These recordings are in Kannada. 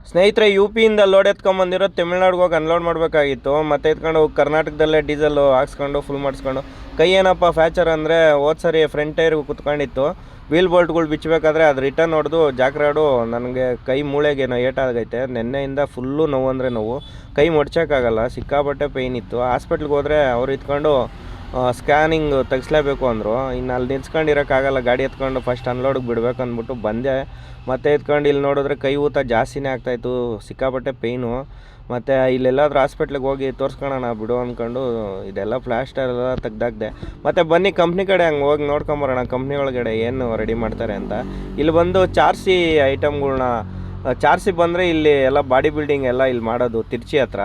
ಸ್ನೇಹಿತರೆ, ಯು ಪಿಯಿಂದ ಲೋಡ್ ಎತ್ಕೊಂಬಂದಿರೋ ತಮಿಳ್ನಾಡಿಗೆ ಹೋಗಿ ಅನ್ಲೋಡ್ ಮಾಡಬೇಕಾಗಿತ್ತು. ಮತ್ತೆ ಎತ್ಕೊಂಡು ಹೋಗಿ ಕರ್ನಾಟಕದಲ್ಲೇ ಡೀಸೆಲ್ಲು ಹಾಕ್ಸ್ಕೊಂಡು ಫುಲ್ ಮಾಡಿಸ್ಕೊಂಡು ಕೈ ಏನಪ್ಪ ಫ್ಯಾಚರ್ ಅಂದರೆ ಹೋದ ಸರಿ ಫ್ರಂಟ್ ಟೈರ್ಗೆ ಕುತ್ಕೊಂಡಿತ್ತು. ವೀಲ್ ಬೋಲ್ಟ್ಗಳು ಬಿಚ್ಚಬೇಕಾದ್ರೆ ಅದು ರಿಟರ್ನ್ ಹೊಡೆದು ಜಾಕ್ರಾಡು ನನಗೆ ಕೈ ಮೂಳೆಗೇನೋ ಏಟಾಗೈತೆ. ನೆನ್ನೆಯಿಂದ ಫುಲ್ಲು ನೋವು ಅಂದರೆ ನೋವು, ಕೈ ಮಡ್ಚೋಕ್ಕಾಗಲ್ಲ, ಸಿಕ್ಕಾಪಟ್ಟೆ ಪೇಯ್ನ್ ಇತ್ತು. ಹಾಸ್ಪಿಟ್ಲಿಗೆ ಹೋದರೆ ಅವ್ರು ಇತ್ಕೊಂಡು ಸ್ಕ್ಯಾನಿಂಗ್ ತೆಗಿಸ್ಲೇಬೇಕು ಅಂದರು. ಇನ್ನು ಅಲ್ಲಿ ನಿಲ್ಸ್ಕೊಂಡಿರೋಕ್ಕಾಗಲ್ಲ, ಗಾಡಿ ಎತ್ಕೊಂಡು ಫಸ್ಟ್ ಅನ್ಲೋಡಿಗೆ ಬಿಡ್ಬೇಕು ಅಂದ್ಬಿಟ್ಟು ಬಂದೆ. ಮತ್ತೆ ಎತ್ಕೊಂಡು ಇಲ್ಲಿ ನೋಡಿದ್ರೆ ಕೈ ಊತ ಜಾಸ್ತಿನೇ ಆಗ್ತಾಯಿತ್ತು, ಸಿಕ್ಕಾಪಟ್ಟೆ ಪೇಯ್ನು. ಮತ್ತು ಇಲ್ಲೆಲ್ಲಾದ್ರೂ ಹಾಸ್ಪಿಟ್ಲಿಗೆ ಹೋಗಿ ತೋರಿಸ್ಕೊಳ್ಳೋಣ ಬಿಡು ಅಂದ್ಕೊಂಡು ಇದೆಲ್ಲ ಪ್ಲಾಸ್ಟರ್ ಎಲ್ಲ ತೆಗ್ದಾಕ್ದೆ. ಮತ್ತು ಬನ್ನಿ ಕಂಪ್ನಿ ಕಡೆ ಹಂಗೆ ಹೋಗಿ ನೋಡ್ಕೊಂಬರೋಣ, ಕಂಪ್ನಿ ಒಳಗಡೆ ಏನು ರೆಡಿ ಮಾಡ್ತಾರೆ ಅಂತ. ಇಲ್ಲಿ ಬಂದು ಚಾರ್ಸಿ ಐಟಮ್ಗಳ್ನ ಚಾರ್ಸಿ ಬಂದರೆ ಇಲ್ಲಿ ಎಲ್ಲ ಬಾಡಿ ಬಿಲ್ಡಿಂಗ್ ಎಲ್ಲ ಇಲ್ಲಿ ಮಾಡೋದು ತಿರ್ಚಿ ಹತ್ರ.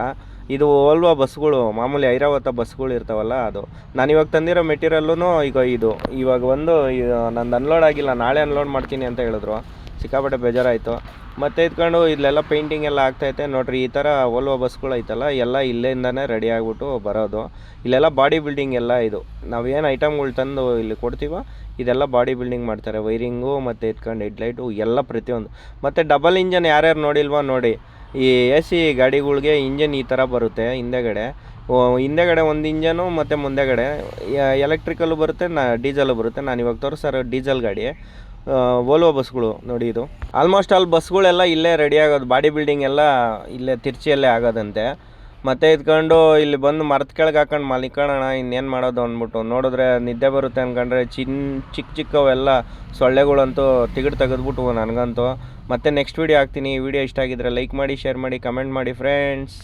ಇದು ಓಲ್ವಾ ಬಸ್ಗಳು, ಮಾಮೂಲಿ ಐರಾವತ ಬಸ್ಗಳು ಇರ್ತಾವಲ್ಲ ಅದು. ನಾನು ಇವಾಗ ತಂದಿರೋ ಮೆಟೀರಿಯಲ್ಲೂ ಈಗ ಇವಾಗ ಒಂದು ನಂದು ಅನ್ಲೋಡ್ ಆಗಿಲ್ಲ, ನಾಳೆ ಅನ್ಲೋಡ್ ಮಾಡ್ತೀನಿ ಅಂತ ಹೇಳಿದ್ರು. ಸಿಕ್ಕಾಪಟ್ಟೆ ಬೇಜಾರಾಯಿತು. ಮತ್ತೆ ಇದ್ಕೊಂಡು ಇಲ್ಲೆಲ್ಲ ಪೇಂಟಿಂಗ್ ಎಲ್ಲ ಆಗ್ತೈತೆ ನೋಡ್ರಿ. ಈ ಥರ ಓಲ್ವಾ ಬಸ್ಗಳು ಐತಲ್ಲ, ಎಲ್ಲ ಇಲ್ಲಿಂದನೇ ರೆಡಿ ಆಗಿಬಿಟ್ಟು ಬರೋದು. ಇಲ್ಲೆಲ್ಲ ಬಾಡಿ ಬಿಲ್ಡಿಂಗ್ ಎಲ್ಲ ಇದು ನಾವೇನು ಐಟಮ್ಗಳು ತಂದು ಇಲ್ಲಿ ಕೊಡ್ತೀವೋ ಇದೆಲ್ಲ ಬಾಡಿ ಬಿಲ್ಡಿಂಗ್ ಮಾಡ್ತಾರೆ. ವೈರಿಂಗು ಮತ್ತು ಇಟ್ಕೊಂಡು ಹೆಡ್ಲೈಟು ಎಲ್ಲ ಪ್ರತಿಯೊಂದು. ಮತ್ತು ಡಬಲ್ ಇಂಜನ್ ಯಾರ್ಯಾರು ನೋಡಿಲ್ವೋ ನೋಡಿ, ಈ ಎ ಸಿ ಗಾಡಿಗಳ್ಗೆ ಇಂಜನ್ ಈ ಥರ ಬರುತ್ತೆ. ಹಿಂದೆಗಡೆ ಒಂದು ಇಂಜನು ಮತ್ತು ಮುಂದೆಗಡೆ ಎಲೆಕ್ಟ್ರಿಕಲ್ಲು ಬರುತ್ತೆ, ಡೀಸೆಲ್ಲು ಬರುತ್ತೆ. ನಾನು ಇವಾಗ ತೋರಿಸೋ ಡೀಸೆಲ್ ಗಾಡಿ ವೋಲ್ವೋ ಬಸ್ಗಳು ನೋಡಿ. ಇದು ಆಲ್ಮೋಸ್ಟ್ ಆಲ್ ಬಸ್ಗಳೆಲ್ಲ ಇಲ್ಲೇ ರೆಡಿ ಆಗೋದು, ಬಾಡಿ ಬಿಲ್ಡಿಂಗ್ ಎಲ್ಲ ಇಲ್ಲೇ ತಿರ್ಚಿಯಲ್ಲೇ ಆಗೋದಂತೆ. ಮತ್ತೆ ಇದ್ಕೊಂಡು ಇಲ್ಲಿ ಬಂದು ಮರದ ಕೆಳಗೆ ಹಾಕೊಂಡು ಮಲಿಕೊಳ್ಳೋಣ, ಇನ್ನೇನು ಮಾಡೋದು ಅಂದ್ಬಿಟ್ಟು ನೋಡಿದ್ರೆ ನಿದ್ದೆ ಬರುತ್ತೆ ಅಂದ್ಕೊಂಡ್ರೆ ಚಿಕ್ಕವೆಲ್ಲ ಸೊಳ್ಳೆಗಳಂತೂ ತೆಗೆದ್ಬಿಟ್ಟು ನನಗಂತೂ. ಮತ್ತೆ ನೆಕ್ಸ್ಟ್ ವೀಡಿಯೋ ಹಾಕ್ತೀನಿ. ಈ ವಿಡಿಯೋ ಇಷ್ಟ ಆಗಿದ್ರೆ ಲೈಕ್ ಮಾಡಿ, ಶೇರ್ ಮಾಡಿ, ಕಮೆಂಟ್ ಮಾಡಿ ಫ್ರೆಂಡ್ಸ್.